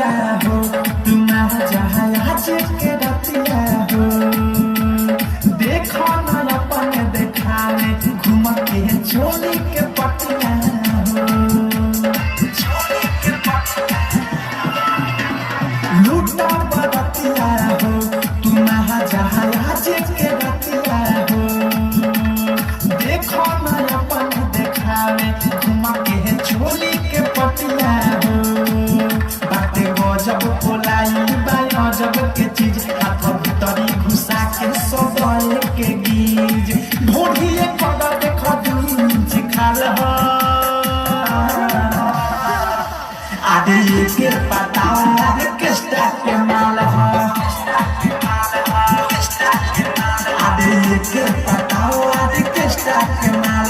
बतिया हो तुम्हारा जहाँ आज के रतिया हो देखो न अपन देखाने घूम के चोली के पटिया हो लूटा बतिया हो तुम्हारा जहाँ आज के रतिया हो देखो न अपन देखाने घूम के चोली के पटिया हो बाटे गजब कोलाई बाई गजब के चीज हाथ भीतरी घुसा के सब के गीज ढोढ़िए कदा देखो दूज खाल हो आधे के पता आधे किस्ता के माल हो आधे के पता आधे किस्ता के माल